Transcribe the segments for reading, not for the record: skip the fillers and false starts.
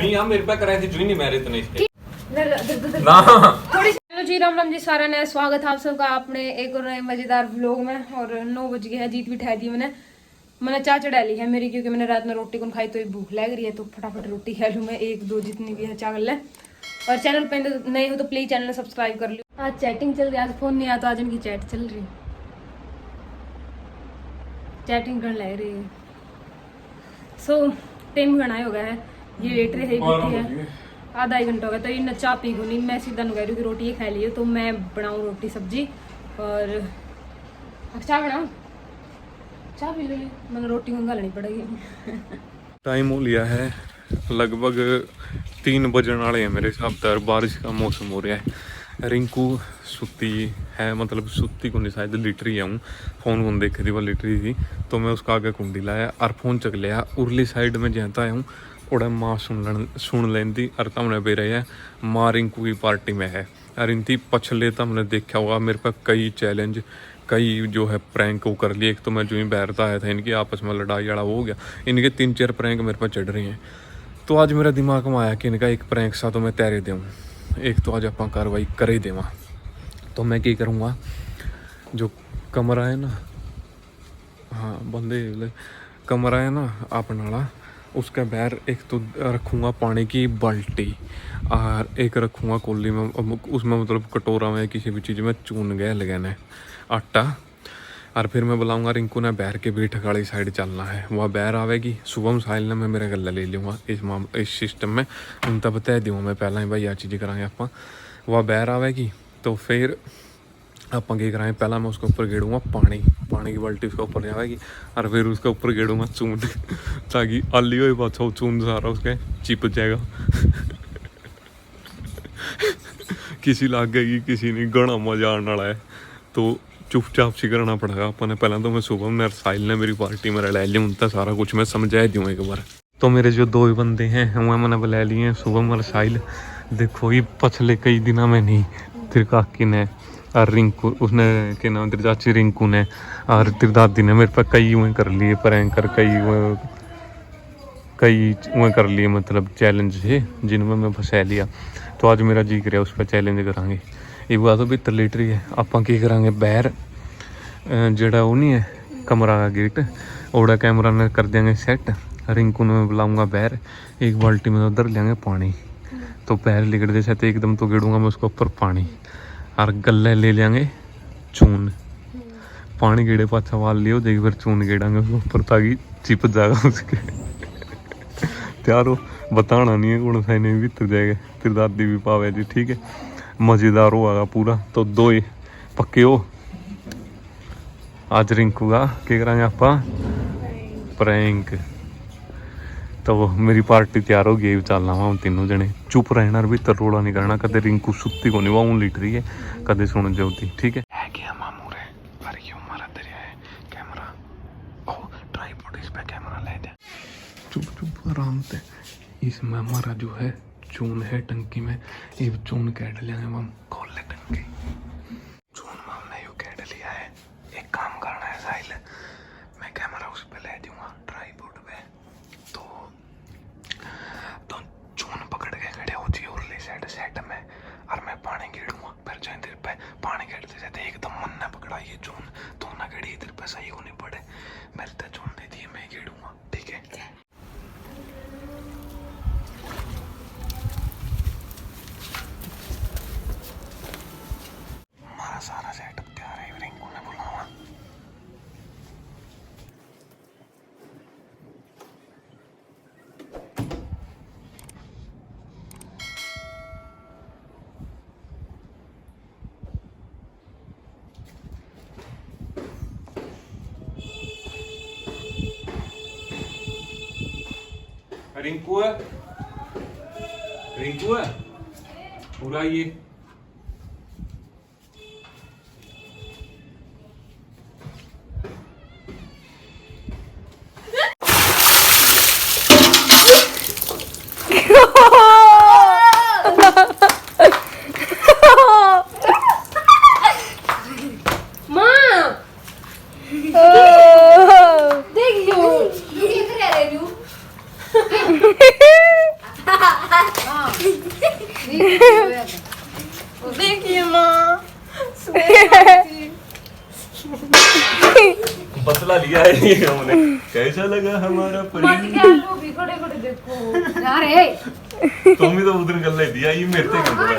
नहीं यार मेरे पे कराए थे जो ही नहीं मेरे इतने इसके ना हेलो जी, राम राम जी सारा ने स्वागत है आप सबका अपने एक और नए मजेदार व्लॉग में। और 9 बज गए हैं, जीत भी ठा दी मैंने चाय चढ़ा ली है मेरी, क्योंकि मैंने रात में रोटी कौन खाई तो भूख लग रही है, तो फटाफट रोटी खा लूँ मैं, एक दो जितनी भी है चावल है। और चैनल पे नए हो तो प्लीज चैनल सब्सक्राइब कर लो। आज चैटिंग चल रही है, आज फोन नहीं आया तो आज इनकी चैट चल रही है, चैटिंग करने लग रही है। सो टाइम घना हो गया है, ये लेट रहे है आधा एक घंटा हो गया, तो ये चाय पी नहीं, मैं सीधा कह रही हूँ कि रोटी ये खा ली तो मैं बनाऊँ रोटी सब्जी और चाय बनाऊँ, चाय पी लो, मैंने रोटी मंगा लेनी पड़ेगी। टाइम हो लिया है लगभग 3 बजने वाले हैं मेरे हिसाब से, बारिश का मौसम हो रहा है। रिंकू सुती है, मतलब सुती को नहीं शायद लिटरी आऊँ, फोन देखे थी वो लिटरी थी, तो मैं उसका आगे कुंडी लाया और फोन चक लिया उरली साइड में जहता आया हूँ उड़ा माँ सुन लेंदी और तमने पे रहे हैं माँ रिंकू की पार्टी में है। और इनती पछले तमने देखा होगा मेरे पास कई चैलेंज, कई जो है प्रैंक वो कर लिए। एक तो मैं जो ही बैठता आया था इनकी आपस में लड़ाई लड़ा हो गया, इनके 3-4 प्रैंक मेरे पास चढ़ रहे हैं। तो आज मेरा दिमाग में आया कि इनका एक प्रैंक सा तो मैं तैयारी दूँ, एक तो आज आप कार्रवाई कर ही देवा। तो मैं क्या करूँगा, जो कमरा है ना, हाँ बंदे कमरा है ना अपना, उसके बाहर एक तो रखूँगा पानी की बाल्टी और एक रखूँगा कोली में, उसमें मतलब कटोरा में किसी भी चीज़ में चून गया लगाना है आटा। और फिर मैं बुलाऊंगा रिंकू ने बैर के भी ठकाड़ी साइड चलना है, वह बैर आवेगी शुभम साहिल ने मैं मेरे गला ले लूँगा इस सिस्टम में, उन तब बता दूँगा मैं पहला ही भाई यह चीज़ कराएंगे आप। वह बैर आवेगी तो फिर आप क्या पहला मैं उसके ऊपर गेड़ूंगा पानी की बाल्टी उसके ऊपर आएगी और फिर उसके ऊपर गेड़ूंगा चून ताकि आली हो पाछा चून सारा उसके चिप जाएगा। किसी लाग गई किसी नहीं, घना मजा आने वाला है, तो चुपचाप सी करना पड़ेगा अपने। पहले तो मैं शुभम ने साहिल ने मेरी पार्टी में रला लिया, उनका सारा कुछ मैं समझा दूँ एक बार। तो मेरे जो 2 बंदे हैं वह मैंने बुला लिए हैं, शुभम और साहिल। देखो ये पछले कई दिनों में नहीं त्रिकाकी ने और रिंकू उसने क्या नाम तेरी चाची रिंकू ने और तेरी दादी ने मेरे पे कई हुए कर लिए प्रैंक कर, कई हुए कर लिए मतलब चैलेंज है जिनमें मैं फंसा लिया। तो आज मेरा जी कर उस पर चैलेंज करांगे। एक बात तो 72 लीटर ही है, आप करांगे बैर जड़ा वो नहीं है कमरा का गेट, ओड़ा कैमरा ने कर देंगे सेट। रिंकू ने बुलाऊंगा बैर, एक बाल्टी में उधर लेंगे पानी, तो पैर लिगड़ जैसे तो एकदम तो गिड़ूंगा मैं उसके ऊपर पानी और गले ले लेंगे चून, पानी गेड़े पाछा वाल लियो देख फिर चून गेड़ांगे उसके ऊपर ताकि चिप जाएगा उसके। त्यार हो बताना नहीं है कौन सा नहीं भीतर जाएगा, तेरी दादी भी पावे जी ठीक है, मज़ेदार होगा पूरा। तो 2 ही पक्के हो आज रिंकू का क्या करांगे आप प्रैंक। तो मेरी पार्टी तैयार हो गई, चलना वहाँ तीनों जने चुप रहना भी तो रोड़ा नहीं करना, कदे रिंकू सुत्ती को नहीं वहाँ लीट रही है कदे सुन जाती ठीक है क्या मामू रे। अरे क्यों मारा तेरे है कैमरा, ओ ट्राइपॉड इस पे कैमरा ले दे, चुप चुप आराम से। इसमें हमारा जो है चून है टंकी में, ये चून कैड लेंगे हम, खोल ले टंकी, चून हमने यू कैड लिया है। एक काम करना है साहिल, मैं कैमरा उस पे ले दूंगा ट्राइपॉड पे, तो चून पकड़ के खड़े हो जी और ले सेट में, और मैं पानी गेड़ूंगा फिर जो इधर पे पानी गेड़ते जाते एकदम मन ने पकड़ा ये चून तो ना गेड़ी इधर पे सही होने पड़े, मेरे तो चून दे दिए मैं गेड़ूंगा ठीक है। हमारा सारा सेटअप तैयार है, रिंकू ने बुलावा। रिंकू है, रिंकू है पूरा ये देखियो देखिए माँ बदला लिया है हमने। कैसा लगा हमारा मत परिवार? क्या लो भी खड़े खड़े देखो अरे तुम भी तो उधर गल्ला दिया, ये मेरे से क्यों बोला?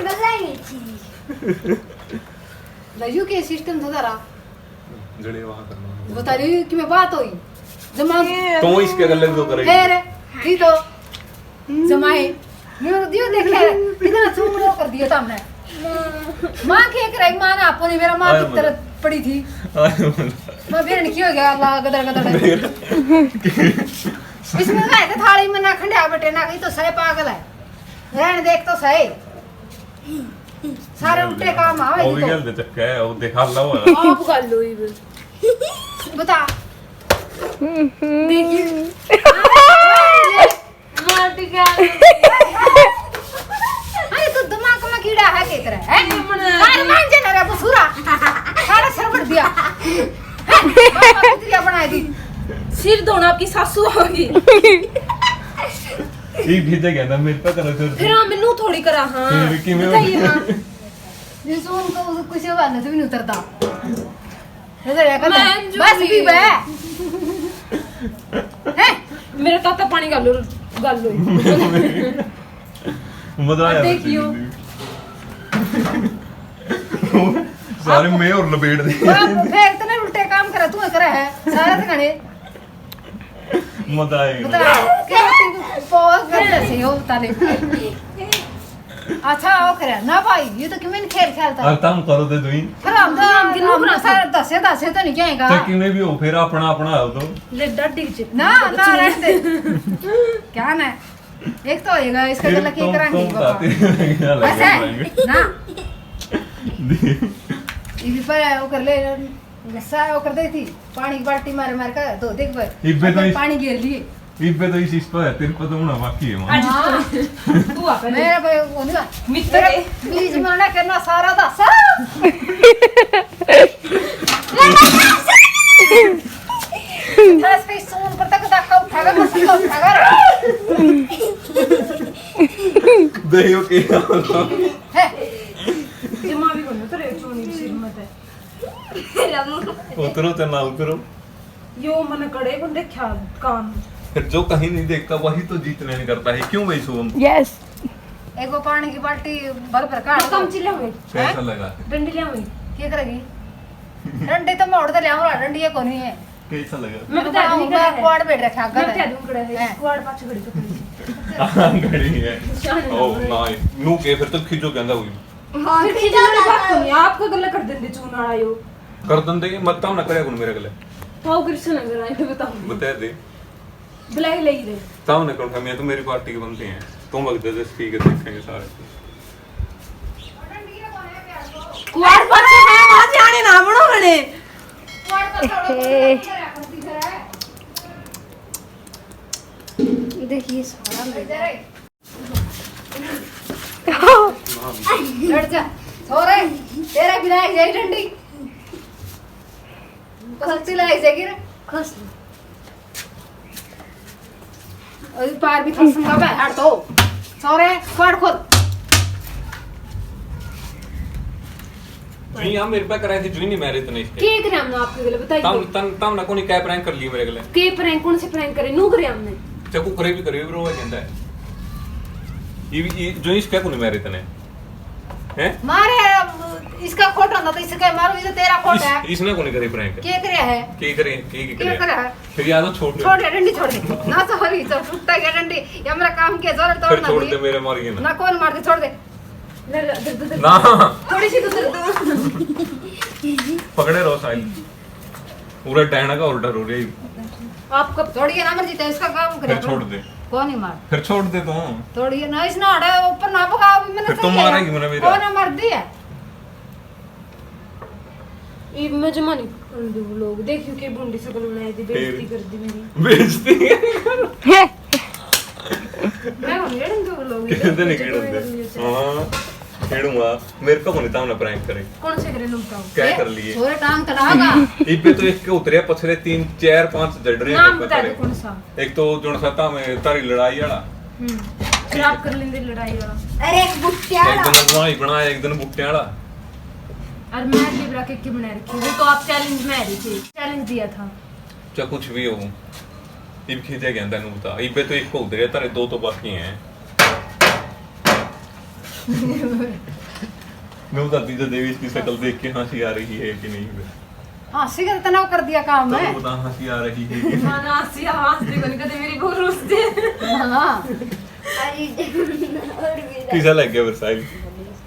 लजू के सिस्टम था जरा जड़े वहां करना बता रही कि मैं बात हुई जमा तो इसके गल्ले तो करेगी। है रे दी तो जमाए मैं दियो देख ले कितना चूमड़ो कर दिया था हमने मां के करे मां ने आपने मेरा मां की तरह पड़ी थी मैं फिर नहीं हो गया अल्लाह गदर गदर इसमें क्या है थाली में ना खंडा बटे ना कहीं तो सही पागल है रहने देख तो सही सारे उल्टे काम आवे वो भी तो गल दे चक्का है, वो दिखा ला हुआ आप कर लो ये बता देखिए माटी क्या अरे तू दिमाग में कीड़ा है के तरह है कार मान जे ना बसुरा सारा सर बढ़ दिया कितनी बनाई दी सिर धोना आपकी सासू होगी ये भेजा गया ना मेरे पे करो फिर हाँ मैनू थोड़ी करा हाँ फिर कि मैं बताइए हाँ जिसको उनको कुछ बात से भी नहीं उतरता इधर है मैं जो बस भी बे हैं मेरा ताता पानी गाल लो मजा आया। देखियो सारे मैं और लपेट दे फिर इतने उल्टे काम करे तू करे है सारा दिखाने मजा आएगा। बता क्या पॉज करते से हो ताले अच्छा ओ करे ना भाई ये तो किमें खेल खेलता और तुम करो दे दुई फिर हम तो सारा दसे तो नहीं जाएगा चक्की में भी हो फिर अपना अपना हो तो ले डड्डी चिप ना ना रहने दे क्या ना एक तो होएगा इसका गला की करांगे बस है ना ये भी पर वो कर ले गुस्सा वो कर दी थी पानी की बाल्टी मार मार कर तो देख भाई इब्बे तो पानी गिर लिए इब्बे तो इस पर है, तेरे को तो होना बाकी है मां। हाँ तू आ कर मेरा भाई वो नहीं मित्र बीज मारना करना सारा था बस पे सोन पर तक धक्का उठागा मसला उठागा देखो के है जमा भी करना तो रे चोनी सिर मत है उतरो तो ना उतरो, यो मन कड़े बंदे ख्याल काम फिर जो कहीं नहीं देखता वही तो जीतने नहीं करता है। क्यों भाई शुभम? यस एक वो पानी की बाल्टी भर भर काट कम चिल्ला में कैसा लगा? डंडी लिया में क्या करेगी डंडी तो मोड़ दे लिया डंडी ये कोनी है कैसा लगा? मैं बता दूं कड़ा है क्वाड बैठ रखा मैं कर बता दूं कड़ा है स्क्वाड पाछे खड़ी पकड़ी हाँ घड़ी है। ओ नाइ नू के फिर तो खींचो कहंदा हुई फिर की जाने बात नहीं आपका गला कर देंगे चूना आयो कर दंदे मत ताऊ ना करे गुन मेरे गले तो कृष्ण अगर आए बताऊं बता दे बुलाई ले रे ताऊ ने कौन मैं तो मेरी पार्टी के बनते हैं तुम वक्त दे ठीक है देखेंगे सारे। स्क्वाड पाछे है वहां से आने ना बड़ो बने देखिए सारा लड़ जा छोरे तेरा बिना एक जाई डंडी कसती लाई जाएगी रे खस और पार भी खसंगा बे हट तो छोरे क्वाड खोल नहीं हम मेरे पे कराए थे जुई नहीं मेरे इतने इसके के करे हमने आपके गले तम बताइए तम तम ना कोनी काय प्रैंक कर लिए मेरे गले के प्रैंक कौन से प्रैंक करे नु करे हमने चकू करे भी करे ब्रो कहता है ये जो इसका कोनी मेरे इतने हैं मारे इसका खोट होता तो इसका मारो ये तो तेरा खोट है इसने कोनी करे प्रैंक के करे है की करे की क्या करे है फिर याद छोड़ दे छोड़ दे डंडी छोड़ दे ना तो हरी तो टूटा गया डंडी ये हमारा काम के जोर फिर तोड़ना छोड़ नहीं दे मेरे मार गए ना ना कौन मार दे छोड़ दे ना थोड़ी सी दूर पकड़े रहो साइल पूरा डैना का उल्टा रो रही आपका छोड़िए ना मर्जी तो इसका काम करे फिर छोड़ दे कौन ही मार फिर छोड़ दे तो छोड़िए ना इस ना हटा ऊपर ना पका अभी मैंने फिर तुम मारेगी मैंने मेरा कौन मर दिया ये मैं जमा नहीं कर दूं लोग देखियो के बुंडी सकल बनाई थी बेइज्जती कर दी मेरी बेइज्जती मैं बोल रही हूं लोग कहते नहीं खेड़ते हां खेड़ूंगा मेरे को कोनी ताऊ ना प्रैंक करे कौन से करे नु बताओ क्या कर लिए छोरे टांग तड़ागा इबे तो एक के उतरे पछले 3 4 5 जड़ रहे नाम बता दो कौन सा एक तो जोन सता में तारी लड़ाई वाला खराब कर लेंगे लड़ाई वाला। अरे एक बुट्टिया एक दिन हलवाई बनाया, एक दिन बुट्टे वाला। और मैं लिब्रा केक की बना रखी, वो तो आप चैलेंज में आ रही थी, चैलेंज दिया था। चाहे कुछ भी हो, इब खींचा गया तेन बता। इबे तो एक उधर है, तेरे 2 तो बाकी हैं। मैं बताती जो देवी इसकी शक्ल देख के हंसी आ रही है कि नहीं। हंसी का तनाव कर दिया काम तो है। बता हंसी आ रही है। माना आसिया हंस दे कभी कभी मेरी बहुत रोते। हाँ कैसा लग गया वरसाइल?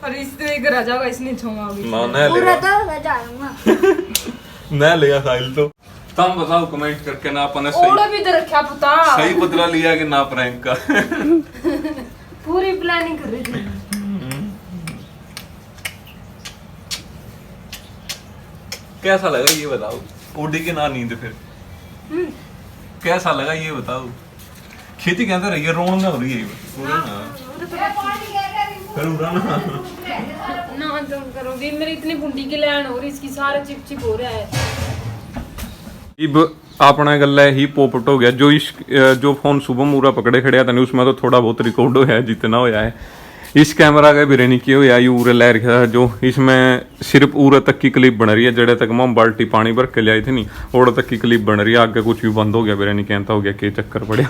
और इससे घर आ जाओगा, इसने छोंगा अभी। ना ना पूरा लेगा, तो जाऊंगा। ना लेगा साइल तो। तुम बताओ कमेंट करके ना अपन ने ओड़ा सही भी तो रखा पता। सही बदला लिया कि ना प्रैंक का। पूरी प्लानिंग कर रही थी। कैसा लगा ये बताओ? उड़ी के ना नींद फिर कैसा लगा ये बताओ? खेती कहते रही है, रोन ना हो रही है पूरा ना। फिर उड़ा ना ना तुम करो भी, मेरी इतनी बुंडी की लैन हो रही, इसकी सारा चिप चिप हो रहा है। इब अपना गल्ला ही पोपट हो गया। जो फोन सुबह मूरा पकड़े खड़े था उसमें तो थोड़ा बहुत रिकॉर्ड होया है, जितना होया है। इस कैमरा का बिरे नहीं किया हुआ ये उरे लै रखा है, जो इसमें सिर्फ उरे तक की क्लिप बन रही है। जड़े तक मैं बाल्टी पानी भर के लियाई थी नहीं, ओड़े तक की क्लिप बन रही है। आगे कुछ भी बंद हो गया, बिरे नहीं कहता हो गया कि चक्कर पड़े।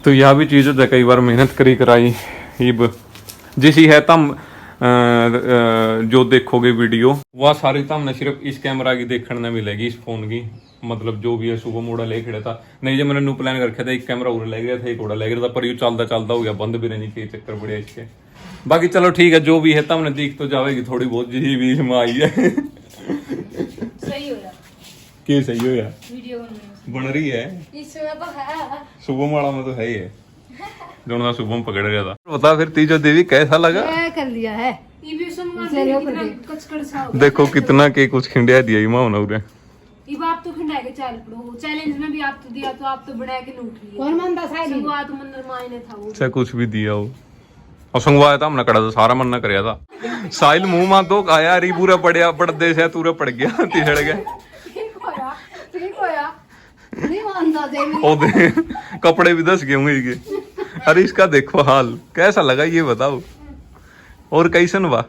तो यह भी चीज़ होता है, कई बार मेहनत करी कराई। इब जिसी है तम जो देखोगे वीडियो वह सारी तो हमने सिर्फ इस कैमरा की देखने मिलेगी, इस फोन की। मतलब जो भी है सुबह मोड़ा ले खड़ा था नहीं, जब मैंने न्यू प्लान कर रखा था, एक कैमरा उड़ा ले गया था, एक उड़ा ले गया था, पर यू चलता चलता हो गया बंद भी नहीं किए, चक्कर बढ़िया इसके। बाकी चलो ठीक है, जो भी है तब हमने देख तो जाएगी थोड़ी बहुत जी भी इसमें आई है। सही हो यार, के सही हो यार, वीडियो बन रही है इसमें तो है। सुबह माड़ा में तो है ही है जो ना सुबह में पकड़ रहा था। बता फिर तीजो देवी कैसा लगा? क्या कर लिया है? ये भी सुन चलो कितना कर कचकड़ सा हो गया। देखो कितना के कुछ खिंडिया दिया ही माँ उन्होंने। ये आप तो खंडाए के चाल पड़ो, चैलेंज में भी आप तो दिया, तो आप तो बना के लूट लिए। कौन मानता साइड? शुरुआत मंदिर मायने था वो। चाहे कुछ भी दिया हो, और संगवाया था हमने कड़ा था, सारा मन्ना करिया था। साहिल मुंह मां तो आया री पूरा पड़िया पड़दे से पूरा पड़ गया, तिसड़ गया। ठीक होया नहीं मानता देवी। ओ दे कपड़े भी दस गए होंगे इसके। अरे इसका देखो हाल, कैसा लगा ये बताओ? और कैसन बा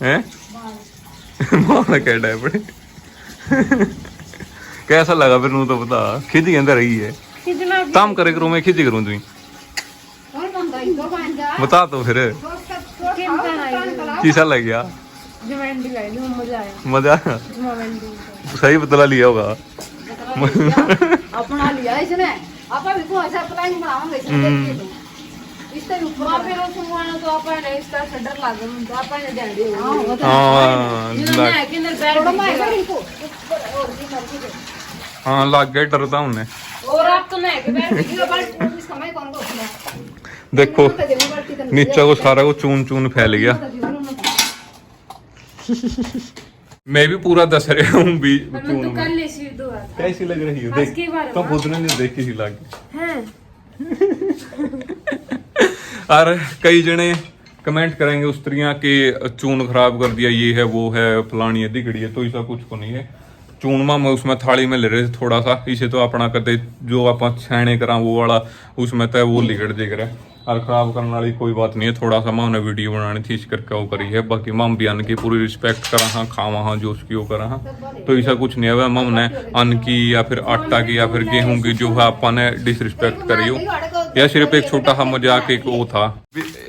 हैं? मां कह डे पड़े। कैसा लगा फिर नू तो बता। खिंच के अंदर रही है, कितना काम करे करूं मैं, खिंच करूं तुम कौन मानता इसको मान जा। बता तो फिर कैसा लग गया? जमेंडी लाई लो, मजा आया। मजा जमेंडी सही बदला लिया होगा। अपना लिया इसने। आपा भी को ऐसा प्लान बनावांगे इसने, देखिए तो इससे ऊपर वहाँ पे रोज सुनवाना तो आप है इस तरह से डर लगे, तो आप है ध्यान दे। हां वो तो हाँ जिन्होंने है के अंदर बैठ थोड़ा मार गए इनको ऊपर और भी मर्जी दे। हाँ लग गए, डरता हमने। और आप तो नहीं के बैठ ये बाल्टी इसका मैं कौन को उठना? देखो नीचे को सारा को चून चून फैल गया। मैं भी पूरा दस रहा हूँ भी मैं चून तो में। कल ले सिर दो आता कैसी लग रही हो? आज के बारे देख तो में। खुद ने नहीं देखी सी लग। हैं। और कई जने कमेंट करेंगे उस तरिया के चून खराब कर दिया, ये है वो है फलानी है दिगड़ी है, तो ऐसा कुछ को नहीं है। चून में उसमें थाली में ले रहे थे थोड़ा सा, इसे तो अपना करते जो आप छाने करा वो वाला उसमें तो वो लिगड़ देख रहा है। और खराब करने वाली कोई बात नहीं है, थोड़ा सा माँ ने वीडियो बनानी थी इस करके वो करी है। बाकी माम भी अन्न की पूरी रिस्पेक्ट करा हाँ, खावा हाँ जो उसकी वो करा हाँ, तो ऐसा कुछ नहीं है। माम ने अन्न की या फिर आटा की या फिर गेहूं की जो है आपा ने डिसरिस्पेक्ट करी हो, या सिर्फ एक छोटा सा मजाक एक वो था।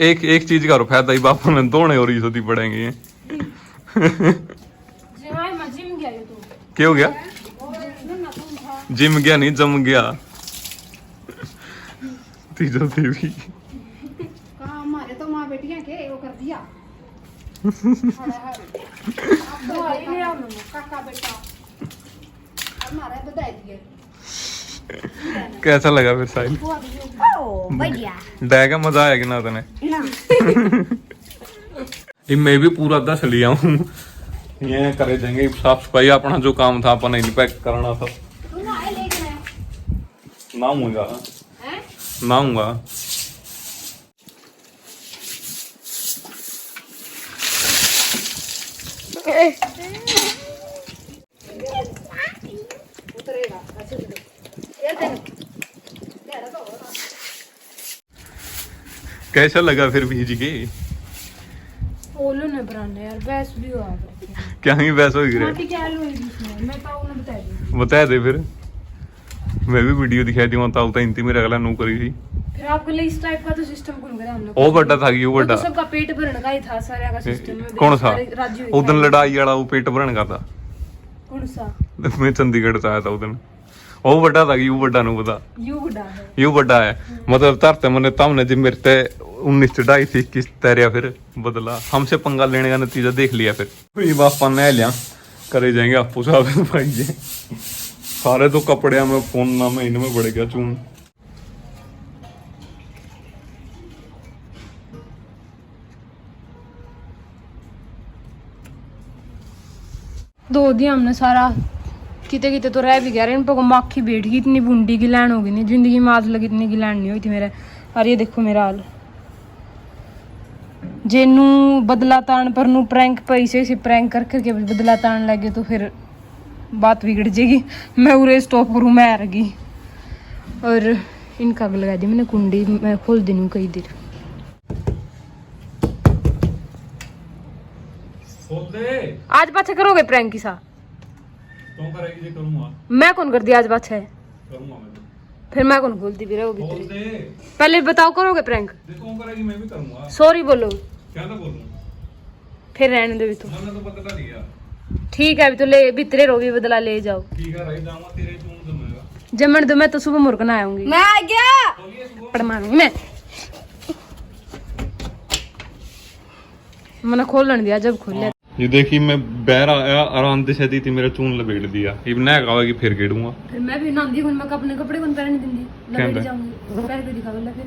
एक चीज का फायदा ही बापा ने दोने और सोती पड़ेंगे। जिमाई में जिम गया ये तो। क्या हो गया? जिम गया नहीं जम गया। तीजो देवी कहां हमारे तो मां बेटियां के वो कर दिया। दवाई ले आओ ना। काका बेटा हमारा बधाई दिए। कैसा लगा फिर साहिल? ओ बढ़िया डै का मजा आया कि ना तने? ये मैं भी पूरा दस लिया हूँ, ये करे देंगे साफ सफाई। अपना जो काम था अपन पैक करना था। तू ना आए लेके ना हूँगा हैं? ना हूँगा। उतरेगा अच्छे से ये तेरे तेरा तो कैसा लगा फिर भीज के? ओलो ने बनाने यार बस भी हुआ क्या ही बहस हो गई? माटी क्या लो इसमें मैं तो उन्हें बता दूं। बता दे फिर, मैं भी वीडियो दिखाई दी ताऊ तो इंती मेरे अगला नू करी थी। फिर आपके लिए इस टाइप का तो सिस्टम कौन करे हम लोग? वो बड़ा था कि वो बड़ा तो सबका पेट भरने का ही था सारे का सिस्टम में। कौन सा? राज्य उदन लड़ाई वाला वो पेट भरने का था। कौन सा? मैं चंडीगढ़ से आया था उदन। वो बड़ा था कि यू बड़ा नू पता। यू बड़ा है। यू बड़ा है मतलब तरते मैंने तमने जी मेरे ते 19 चढ़ाई थी किस तैरिया फिर बदला हमसे पंगा लेने का नतीजा देख लिया। फिर ये बापा ने लिया करे जाएंगे आपू साहब भाई जी सारे तो कपड़े में फोन ना में इनमें बढ़ गया चून। धो दिया हमने सारा किते किते तो रह भी गया इन पर माखी बैठ गई इतनी बूंदी की लैंड हो गई नहीं जिंदगी में आज लगी इतनी की लैंड नहीं हुई थी मेरे। और ये देखो मेरा हाल जेनू बदला तान पर नू प्रैंक पैसे से प्रैंक कर करके बदला तान लगे तो फिर बात बिगड़ जाएगी। मैं उरे स्टॉप करूँ मैं आ गई और इनका भी लगा दी मैंने कुंडी मैं खोल दी कई देर। आज पाछे करोगे प्रैंक की सा? तो करेगी जे करूंगा मैं कौन कर दिया आज पाछे? करूंगा मैं तो। फिर मैं कौन खोलती भी रहोगी बोल दे पहले बताओ करोगे प्रैंक? देखो करेगी मैं भी करूंगा। सॉरी बोलो क्या ना बोलूं फिर रहने दो भी तो। मैंने तो बदला लिया। ठीक है अभी तो ले भीतरे रहोगी बदला ले जाओ। ठीक है रही जाऊंगा तेरे चून जमेगा। जमन दो मैं तो सुबह मुर्गन आऊंगी। मैं आ गया पड़मानी मैं मैंने खोलन दिया जब खोले। ये देखी मैं बैर आया आराम से दी थी मेरा चून लपेट दिया ये ना कहा कि फिर गेड़ूंगा। फिर मैं भी नहांदी हूं मैं अपने कपड़े कौन पहनने दूंगी कहंदा? लपेट जाऊंगी पहन के दिखा बोला फिर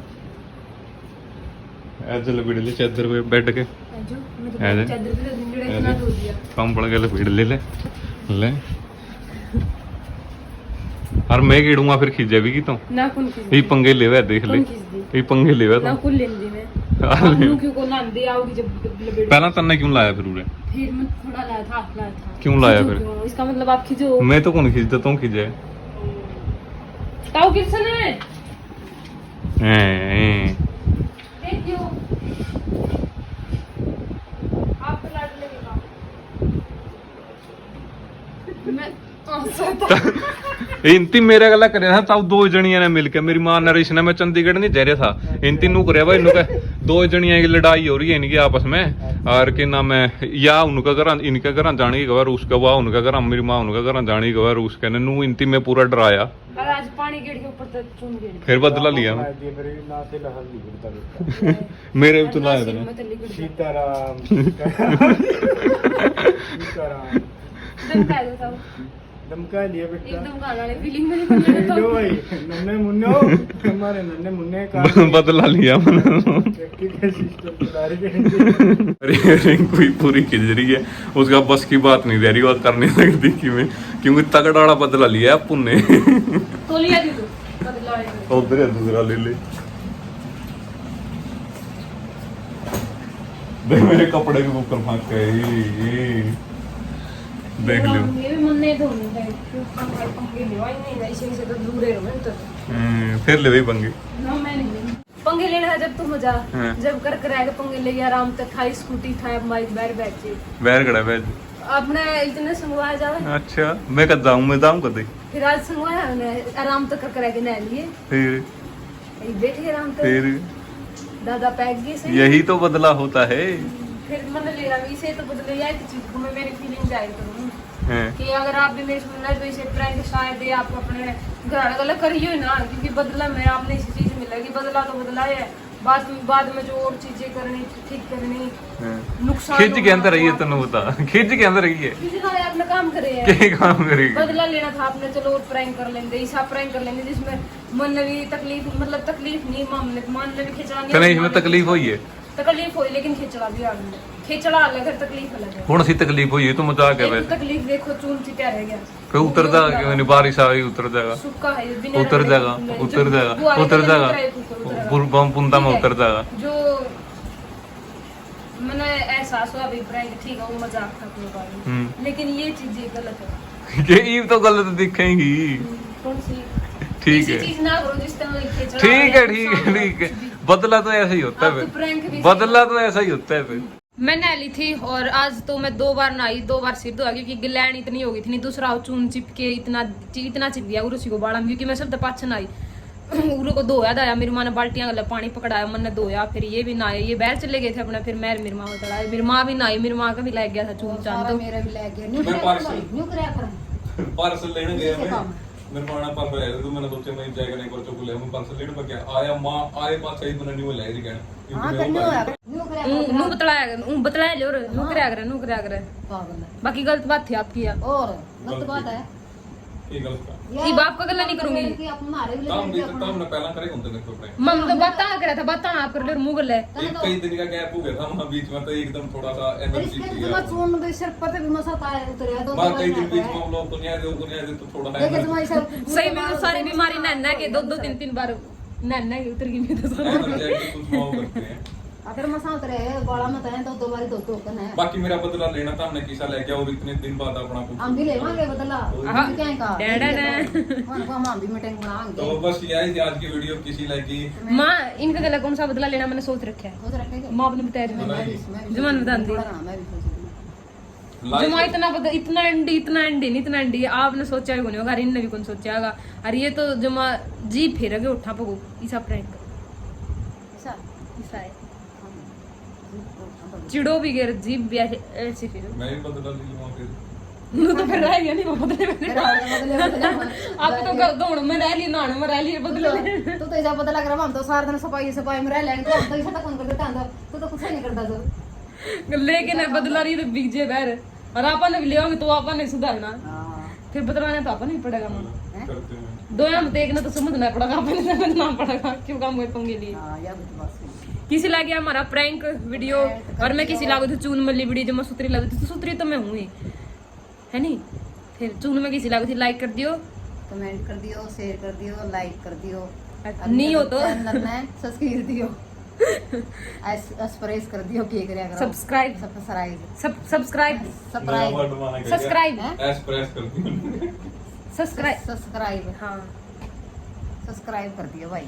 ऐसे लपेट ले चादर पे बैठ के जो मैं तो ऐसे? चादर पे जिंदड़ी इतना धो दिया। कंबल के लपेट ले और मैं गेड़ूंगा फिर खिंचे भी की तो ना कौन खींच ये पंगे लेवे देख ले कौन खींच दी ये पंगे लेवे ना तो कुल लेंदी मैं हम क्यों को नहांदी आओगी जब लपेट। पहला तन्ने क्यों लाया फिर उरे फिर मैं थोड़ा लाया था क्यों लाया खींचो फिर? क्यों? इसका मतलब आप खींचो मैं तो कौन खींचता तू खींचे ताऊ किसन है हैं थैंक यू आप लाड लगेगा मैं इंती मेरे गला करे था तब दो जणियां ने मिलके मेरी मां नरेश ने मैं चंडीगढ़ नहीं जा रहा था इंती नू करे भाई इनका दो जणियां की लड़ाई हो रही है इनकी आपस में और कि ना मैं या उनका घर इनके घर जाने की खबर उसका वाह उनका घर मेरी मां उनका घर जाने की खबर उसके ने नू इंती में पूरा डराया। और आज पानी गेड़ के ऊपर तक चुन गेड़ फिर बदला लिया मैं मेरे भी तो लाया था मैं तली गेड़ सीताराम दम का देता हूं दमका लिया बेटा एकदम गाना वाले फीलिंग में नहीं बन लो भाई नन्हे मुन्ने हो हमारे नन्हे मुन्ने का बदला लिया मैंने प्रैक्टिकल सिस्टम बता रही अरे रिंकू ही पूरी खिल रही है उसका बस की बात नहीं दे रही बात करने लगती कि मैं क्योंकि तगड़ा वाला बदला लिया है अपन ने तो लिया दी तू बदला वाले उधर है दूसरा ले ले देख मेरे कपड़े के ऊपर फांक गए देख लो ये भी मन नहीं धोने का क्यों पंगे ले आई नहीं ऐसे से तो दूर है मैं तो फिर ले भाई पंगे ना मैं नहीं पंगे लेना है जब तो मजा जब कर कर आएगा पंगे ले आराम तक खाई स्कूटी खाए बाइक बैठ बैठे बैर खड़ा बैठ अपने इतने संगवाया जावे। अच्छा मैं कद जाऊं मैं जाऊं कद फिर आज संगवाया हमने आराम तक कर कर आके नहा लिए फिर बैठे आराम तक फिर दादा पैक गए से यही तो बदला होता है फिर मन लेना इसे तो बदले यार की चीज को मैं मेरी फीलिंग जाहिर करूं हैं। कि अगर आप भी मेरे सुनना है तो इसे प्रैंक शायद ये आप अपने घर गलत करिए ना क्योंकि बदला में आपने इसी चीज मिलेगी बदला तो बदला है बाद में जो और चीजें करनी ठीक करनी नुकसान खिंच के अंदर रही है तनु बता खिंच के अंदर रही है किसी का अपना काम करे है क्या काम करेगी बदला लेना था आपने चलो और प्रैंक कर लेंगे ऐसा प्रैंक कर लेंगे जिसमें मन में भी तकलीफ मतलब तकलीफ नहीं मन में भी खिंचड़ा तो नहीं इसमें तकलीफ हुई है तकलीफ हुई लेकिन खिंचड़ा भी अलग है खिंचड़ा अलग है तकलीफ अलग है कौन सी तकलीफ हुई है तो मजाक है एक वैसे तकलीफ देखो चून चिटा रह गया फिर उतर जाएगा क्यों नहीं बारिश आ गई उतर जाएगा सूखा है बिना उतर जाएगा उतर जाएगा उतर जाएगा बम पुंदा में उतर जाएगा जो मैंने एहसास हुआ अभी प्रैंक ठीक है वो मजाक था कोई बात नहीं लेकिन ये चीजें गलत है ये तो गलत दिखेगी कौन सी ठीक ऐसी है चीज ना करो जिस तरह खिंचड़ा ठीक है ठीक है ठीक है बदला तो ऐसा ही होता अब है तो prank भी फिर बदला तो ऐसा ही होता है फिर मैं नहा ली थी और आज तो मैं 2 बार नहाई, 2 बार सिर धोया क्योंकि गिलैंड इतनी हो गई थी नहीं दूसरा चून चिप के इतना चिप गया उसी को बाड़ा में क्योंकि मैं सब तो पाछन आई उरो को धोया दाया मेरी माँ ने बाल्टियां गला पानी पकड़ाया मैंने धोया फिर ये भी नहाए ये बाहर चले गए थे अपना फिर मैं मेरी माँ को चढ़ाया मेरी माँ भी नहाई मेरी माँ का भी लग गया था चून चान सारा तो मेरा भी लग गया मैं पार्सल न्यू कराया कर पार्सल लेने गया किससे मैं काम? मेरे माना पार्सल आया तो मैंने सोचा मैं जाएगा नहीं पर चोको ले मैं पार्सल लेने पर गया आया मां आए पास सही बना नहीं वो ले रही कहना हां करने होया न्यू कराया कर नू बतलाया जोर नू करया कर पागल है बाकी गलत बात थी आपकी यार और गलत बात है ये गलत का ये बाप का गल्ला नहीं करूंगी कि आप मारे भी काम भी लेके काम ने पहला करे होते मेरे को अपने मम तो बाता ना करा था बाता ना आप कर ले मुंह गल्ले एक कई दिन का गैप हो गया था वहां बीच में तो एकदम थोड़ा सा एनर्जी इसके थी तुम्हारा चून दे सिर पर भी मसा ताया उतरे दो मां कई दिन बीच में हम लोग दुनिया दे तो थोड़ा देखे है तुम्हारी सर सही में तो सारी बीमारी नन्ना के 2 3 बार नन्ना के उतर गई तो सब एनर्जी कुछ मां करते हैं अगर मसा उतरे बड़ा मत है तो 2 बारी तो करना है बाकी मेरा बदला लेना था हमने किसा ले गया और इतने दिन बाद अपना कुछ हम भी लेवांगे बदला हम क्या है का डैडा ने मन को हम भी मीटिंग बनाएंगे तो बस यही थी आज की वीडियो किसी लगी माँ इनका गला कौन सा बदला लेना मैंने सोच रखा है सोच रखेंगे माँ ने बताया जुमान जुमान बता दी मैं भी सोच रही हूं जुमा इतना अंडी आपने सोचा भी नहीं होगा इनने भी कौन सोचा होगा अरे ये तो जुमा जी फिर गए उठा पगो ईसा प्रैंक ऐसा ईसा है चिड़ो भी गिर जीप भी ऐसे फिर मैं भी बदला ले लूंगा फिर नू तो फिर रह गया नहीं वो बदले में मेरा बदले आप तो कर दौड़ में रह ली नान में रह ली बदले में तू तो ऐसा पता लग रहा हम तो सारा दिन सफाई में रह लेंगे तो हम तो ऐसा कौन कर देता है तू तो कुछ नहीं करता तो लेकिन है बदला रही तो बिक जे बैर और आपन भी ले तो आपन नहीं सुधारना हां फिर बदलाने तो आपन ही पड़ेगा ना करते हैं दो हम देखना तो समझना पड़ेगा आपने समझना पड़ेगा क्यों काम हुए पंगे लिए हां या भी बात सही किसी लगे हमारा प्रैंक वीडियो और मैं किसी लागू थी चून मल्ली वीडियो जो मैं सुतरी लागू थी तो सुतरी तो मैं हूँ ही है नहीं फिर चून में किसी लागू थी लाइक कर दियो कमेंट कर दियो शेयर कर दियो लाइक कर दियो नहीं हो तो चैनल में सब्सक्राइब दियो एस्प्रेस कर दियो के करेगा सब्सक्राइब सब्सक्राइब सब्सक्राइब नया वर्ड बना के सब्सक्राइब एस्प्रेस कर दिया सब्सक्राइब सब्सक्राइब हाँ सब्सक्राइब कर दियो भाई